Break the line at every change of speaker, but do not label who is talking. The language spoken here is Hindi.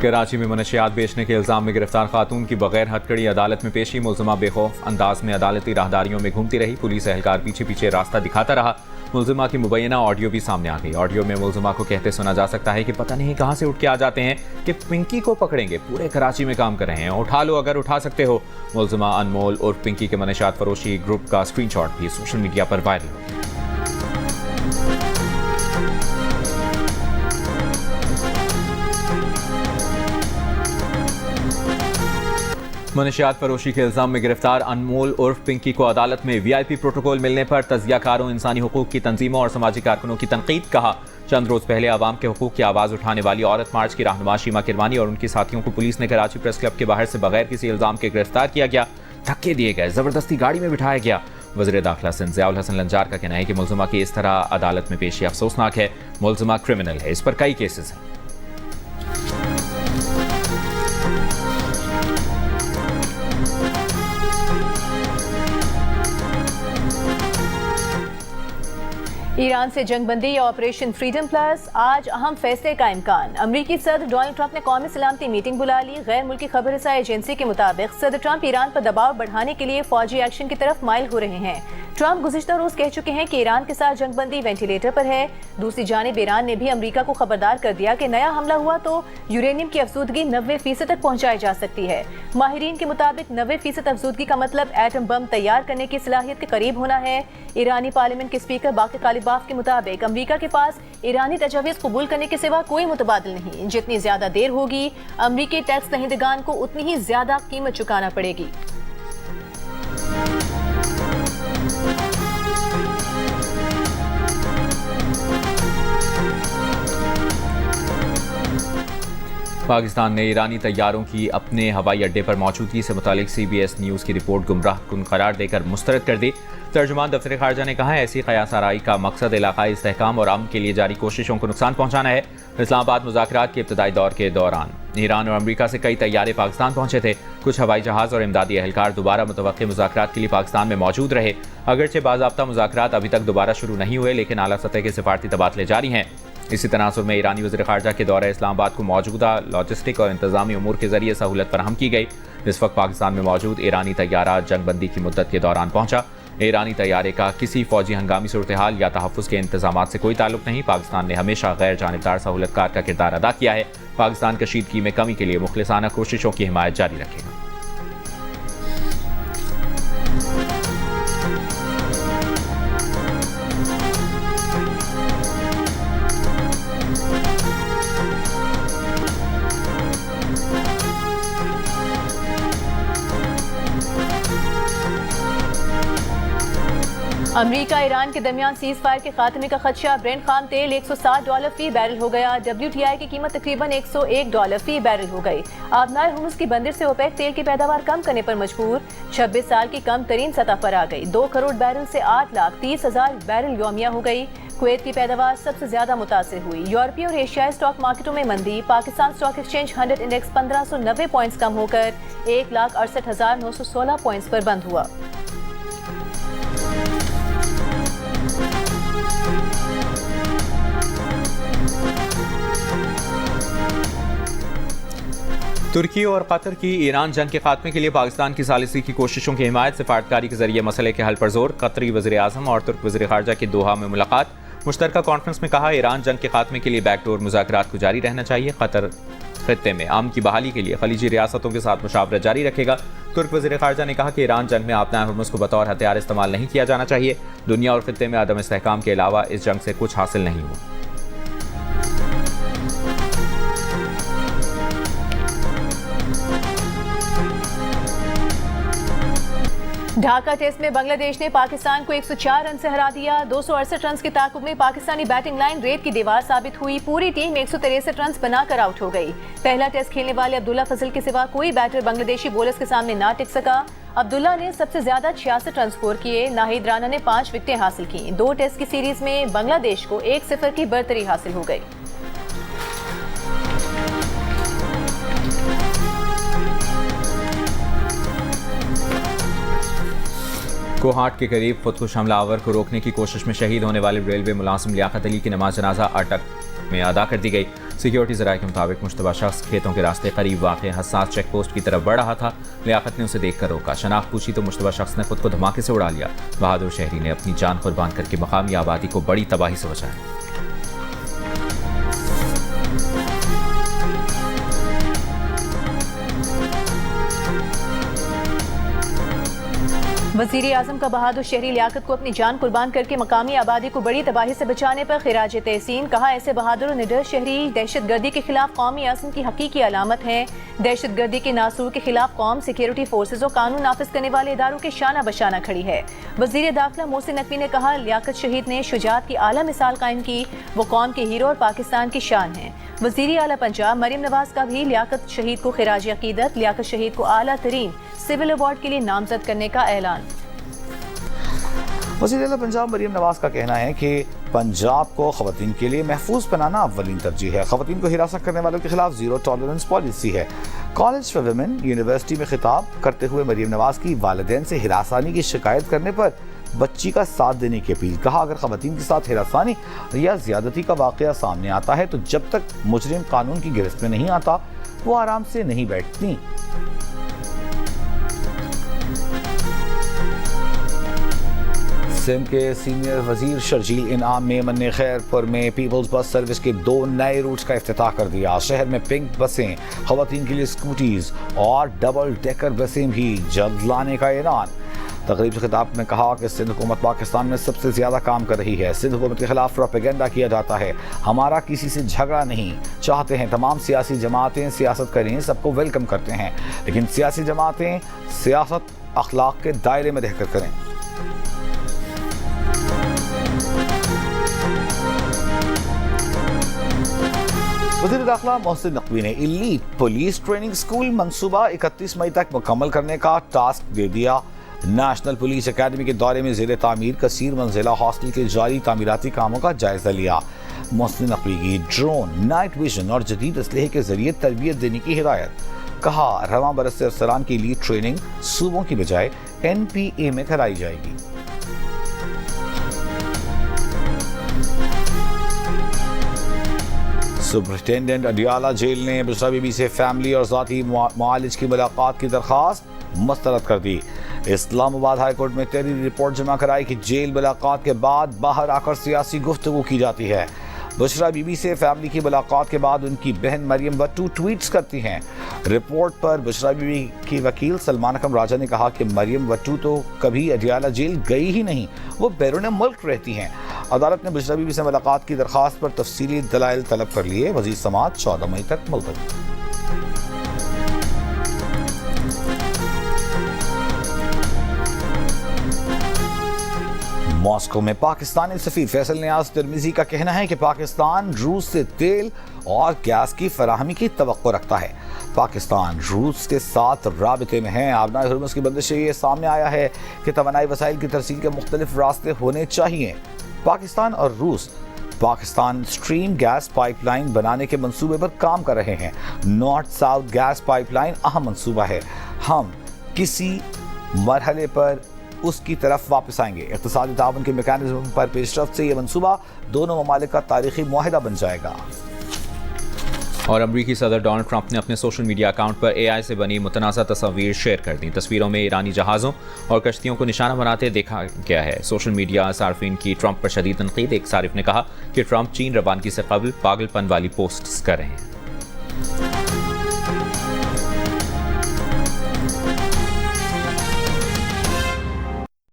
कराची में मनशियात बेचने के इल्जाम में गिरफ्तार खातून की बगैर हथकड़ी अदालत में पेशी। मुलजिमा बेखौफ अंदाज में अदालती राहदारियों में घूमती रही। पुलिस एहलकार पीछे पीछे रास्ता दिखाता रहा। मुलजिमा की मुबैना ऑडियो भी सामने आ गई। ऑडियो में मुलजिमा को कहते सुना जा सकता है कि पता नहीं कहां से उठ के आ जाते हैं कि पिंकी को पकड़ेंगे, पूरे कराची में काम कर रहे हैं, उठा लो अगर उठा सकते हो। मुलजिमा अनमोल और पिंकी के मनशियात फरोशी ग्रुप का स्क्रीनशॉट भी सोशल मीडिया पर वायरल हो गया। मनशियात फरोशी के इल्जाम में गिरफ्तार अनमोल उर्फ पिंकी को अदालत में वीआईपी प्रोटोकॉल मिलने पर तजियाकारों, इंसानी हुकूक की तंजीमों और समाजी कारकुनों की तनकीद। कहा, चंद रोज पहले आवाम के हुकूक की आवाज उठाने वाली औरत मार्च की रहनुमा शीमा किरवानी और उनकी साथियों को पुलिस ने कराची प्रेस क्लब के बाहर से बगैर किसी इल्जाम के गिरफ्तार किया गया, धक्के दिए गए, जबरदस्ती गाड़ी में बिठाया गया। वज़ीर दाखिला सिंध ज़ियाउल हसन लंजार का कहना है कि मुलजिमा की इस तरह अदालत में पेशी अफसोसनाक है। मुलजिमा क्रिमिनल है, इस पर कई केसेस हैं।
ईरान से जंगबंदी या ऑपरेशन फ्रीडम प्लस, आज अहम फैसले का इम्कान। अमरीकी सदर डोनाल्ड ट्रंप ने कौमी सलामती मीटिंग बुला ली। गैर मुल्की खबर रसा एजेंसी के मुताबिक सदर ट्रंप ईरान पर दबाव बढ़ाने के लिए फौजी एक्शन की तरफ माइल हो रहे हैं। ट्रंप गुज़िश्ता रोज कह चुके हैं कि ईरान के साथ जंगबंदी वेंटिलेटर पर है। दूसरी जानिब ईरान ने भी अमरीका को खबरदार कर दिया कि नया हमला हुआ तो यूरेनियम की अफसूदगी 90% तक पहुंचाई जा सकती है। माहिरीन के मुताबिक 90% अफसूदगी का मतलब एटम बम तैयार करने की सलाहियत के करीब होना है। ईरानी पार्लियामेंट के स्पीकर बाक़ी कालिबाफ के मुताबिक अमरीका के पास ईरानी तजावीज़ कबूल करने के सिवा कोई मुतबादिल नहीं। जितनी ज्यादा देर होगी, अमरीकी टैक्स दहिंदगान को उतनी ही ज्यादा कीमत चुकाना पड़ेगी।
पाकिस्तान ने ईरानी तैयारों की अपने हवाई अड्डे पर मौजूदगी से मुतालिक CBS न्यूज़ की रिपोर्ट गुमराहकुन करार देकर मुस्तरद कर दी। तर्जुमान दफ्तर ख़ारजा ने कहा है, ऐसी क़यासाराई का मकसद इलाक़ाई इस्तेहकाम और अमन के लिए जारी कोशिशों को नुकसान पहुँचाना है। इस्लामाबाद मुज़ाकरात के इब्तदाई दौर के दौरान ईरान और अमरीका से कई तैयारे पाकिस्तान पहुँचे थे। कुछ हवाई जहाज़ और इमदादी एहलकार दोबारा मुतवक्किल मुज़ाकरात के लिए पाकिस्तान में मौजूद रहे। अगरचे बाज़ाब्ता मुज़ाकरात अभी तक दोबारा शुरू नहीं हुए, लेकिन आला सतह के सिफारती तबादले जारी हैं। इसी तनासुर में ईरानी वज़ीर ख़ारजा के दौरे इस्लामाबाद को मौजूदा लॉजिस्टिक और इंतज़ामी उमूर के जरिए सहूलत फराहम की गई। इस वक्त पाकिस्तान में मौजूद ईरानी तैयारा जंगबंदी की मुद्दत के दौरान पहुंचा। ईरानी तैयारे का किसी फौजी हंगामी सूरत हाल या तहफ़्फ़ुज़ के इंतजामात से कोई ताल्लुक नहीं। पाकिस्तान ने हमेशा गैर जानिबदार सहूलतकार का किरदार अदा किया है। पाकिस्तान कशीदगी में कमी के लिए मुखलिसाना कोशिशों की हिमायत जारी रखेगा।
अमरीका ईरान के दरमियान सीज फायर के खात्मे का खदशा। ब्रेंट खाम तेल $160 फी बैरल हो गया। WTI की कीमत तकरीबन $101 फी बैरल हो गई। आबनार हुर्मुज़ की बंदर से ओपेक तेल की पैदावार कम करने पर मजबूर। 26 साल की कम तरीन सतह पर आ गई। 2 करोड़ बैरल से 8,30,000 बैरल यौमिया हो गई। कुवैत की पैदावार सबसे ज्यादा मुतासिर हुई। यूरोपीय और एशियाई स्टॉक मार्केटों में मंदी। Pakistan stock exchange 100 index 1590 points कम होकर 1,68,916 पॉइंट्स पर बंद हुआ।
तुर्की और कतर की ईरान जंग के खात्मे के लिए पाकिस्तान की सालिसी की कोशिशों की हिमायत। सिफारतकारी के जरिए मसले के हल पर जोर। कतरी वज़ीर आज़म और तुर्क वज़ीर ख़ारजा की दोहा में मुलाकात। मुश्तरका कॉन्फ्रेंस में कहा, ईरान जंग के खात्मे के लिए बैकडोर मुज़ाकरात को जारी रहना चाहिए। कतर खित्ते में अमन की बहाली के लिए खलीजी रियासतों के साथ मुशावरत जारी रखेगा। तुर्क वज़ीर ख़ारजा ने कहा कि ईरान जंग में आबनार हुर्मुज़ को बतौर हथियार इस्तेमाल नहीं किया जाना चाहिए। दुनिया और खित्ते में अदम इस्तेहकाम के अलावा इस जंग से कुछ हासिल नहीं हुआ।
ढाका टेस्ट में बांग्लादेश ने पाकिस्तान को 104 रन से हरा दिया। 268 रन के ताकुब में पाकिस्तानी बैटिंग लाइन रेत की दीवार साबित हुई। पूरी टीम 163 रन बनाकर आउट हो गई। पहला टेस्ट खेलने वाले अब्दुल्ला फजल के सिवा कोई बैटर बांग्लादेशी बॉलर्स के सामने ना टिक सका। अब्दुल्ला ने सबसे ज्यादा 66 रन स्कोर किए। नाहिद राना ने 5 विकेटें हासिल की। 2 टेस्ट की सीरीज में बांग्लादेश को 1-0 की बरतरी हासिल हो गई।
कोहाट के करीब खुदकुश हमलावर को रोकने की कोशिश में शहीद होने वाले रेलवे मुलाजिम लियाकत अली की नमाज जनाजा अटक में अदा कर दी गई। सिक्योरिटी ज़राए के मुताबिक मुश्तबा शख्स खेतों के रास्ते करीब वाक़ हसास चेक पोस्ट की तरफ बढ़ रहा था। लियाकत ने उसे देखकर रोका। शनाख्त पूछी तो मुश्तबा शख्स ने खुद को धमाके से उड़ा लिया। बहादुर शहरी ने अपनी जान कुर्बान करके मकामी आबादी को बड़ी तबाही से बचाया।
वज़ीर आज़म का बहादुर शहरी लियाकत को अपनी जान कुर्बान करके मकामी आबादी को बड़ी तबाही से बचाने पर खिराज तहसीन। कहा, ऐसे बहादुर और निडर शहरी दहशत गर्दी के खिलाफ कौमी आज़म की हकीकी अलामत है। दहशत गर्दी के नासूर के खिलाफ कौम सिक्योरिटी फोर्सेज और कानून नाफिज करने वाले इदारों के शाना बशाना खड़ी है। वज़ीर दाखिला मोहसिन नकवी ने कहा, लियाकत शहीद ने शुजात की आला मिसाल कायम की। वो कौम के हीरो और पाकिस्तान की शान है। वज़ीर आला पंजाब मरियम नवाज का भी लियाकत शहीद को खिराज अकीदत। लियाकत शहीद को आला तरीन सिविल अवार्ड के लिए नामजद करने का ऐलान।
वज़ीर आला पंजाब मरियम नवाज का कहना है कि पंजाब को ख़वातीन के लिए महफूज बनाना अव्वलीन तरजीह है। ख़वातीन को हिरासत करने वालों के खिलाफ ज़ीरो टॉलरेंस पॉलिसी है। कॉलेज फॉर वुमेन यूनिवर्सिटी में खिताब करते हुए मरियम नवाज की वालिदैन से हिरासानी की शिकायत करने पर बच्ची का साथ देने की अपील। कहा, अगर ख़वातीन के साथ हिरासानी या ज़्यादती का वाक़या सामने आता है तो जब तक मुजरिम कानून की गिरफ्त में नहीं आता वो आराम से नहीं बैठती। सिंध के सीनियर वजीर शर्जील इनाम मेमन ने खैरपुर में पीपल्स बस सर्विस के 2 नए रूट्स का इफ्तिताह कर दिया। शहर में पिंक बसें, खवातीन के लिए स्कूटीज और डबल डेकर बसें भी जल्द लाने का ऐलान। तकरीब से खिताब में कहा कि सिंध हुकूमत पाकिस्तान में सबसे ज़्यादा काम कर रही है। सिंध हुकूमत के खिलाफ प्रोपेगेंडा किया जाता है। हमारा किसी से झगड़ा नहीं चाहते हैं। तमाम सियासी जमातें सियासत करें, सबको वेलकम करते हैं, लेकिन सियासी जमातें सियासत अखलाक के दायरे में रहकर करें। वज़ीर दाखिला मोहसिन नकवी ने इलीट पुलिस ट्रेनिंग स्कूल मंसूबा 31 मई तक मुकम्मल करने का टास्क दे दिया। नेशनल पुलिस अकेडमी के दौरे में ज़ेर तामीर कसीर मंजिला हॉस्टल के जारी तामीराती कामों का जायजा लिया। मोहसिन नकवी की ड्रोन, नाइट विजन और जदीद असलहे के जरिए तरबियत देने की हिदायत। कहा, रवां बरस से अफसरान की लीड ट्रेनिंग सूबों की बजाय NPA में कराई जाएगी। सुपरिटेंडेंट अडियाला जेल ने बुशरा बीबी से फैमिली और ज़ाती मुआलिज की मुलाकात की दरख्वास्त मुस्तरद कर दी। इस्लामाबाद हाई कोर्ट में तहरीरी रिपोर्ट जमा कराई कि जेल मुलाकात के बाद बाहर आकर सियासी गुफ्तगू की जाती है। बुशरा बीबी से फैमिली की मुलाकात के बाद उनकी बहन मरियम वट्टू ट्वीट्स करती हैं। रिपोर्ट पर बुशरा बीबी की वकील सलमान अकरम राजा ने कहा कि मरियम वट्टू तो कभी अडियाला जेल गई ही नहीं, वो बैरून मुल्क रहती हैं। अदालत ने बुशरा बीबी से मुलाकात की दरख्वास्त पर तफसीली दलाइल तलब कर लिए। वज़ीर समात 14 मई तक मुलतवी। मॉस्को में पाकिस्तानी सफीर फैसल नियाज तिरमिजी का कहना है कि पाकिस्तान रूस से तेल और गैस की फराहमी की तवक्को रखता है। पाकिस्तान रूस के साथ राबिते में है। आबनाए हुर्मुज़ की बंदिश से ये सामने आया है कि तवानाई वसाइल की तरसील के मुख्तलिफ रास्ते होने चाहिए। पाकिस्तान और रूस पाकिस्तान स्ट्रीम गैस पाइपलाइन बनाने के मंसूबे पर काम कर रहे हैं। नॉर्थ साउथ गैस पाइपलाइन अहम मंसूबा है। हम किसी मरहले पर उसकी तरफ वापस आएंगे। इक़्तिसादी ताउन के मैकेनिज्म पर पेशरफ्त से यह मंसूबा दोनों ममालिक का तारीखी मुआहिदा बन जाएगा।
और अमरीकी सदर डोनाल्ड ट्रंप ने अपने सोशल मीडिया अकाउंट पर AI से बनी मुतनाज़ा तस्वीर शेयर कर दी। तस्वीरों में ईरानी जहाज़ों और कश्तियों को निशाना बनाते देखा गया है। सोशल मीडिया सार्फिन की ट्रंप पर शदीद तनकीद। एक सारिफ ने कहा कि ट्रंप चीन रवानगी से कबल पागलपन वाली पोस्ट्स कर रहे हैं।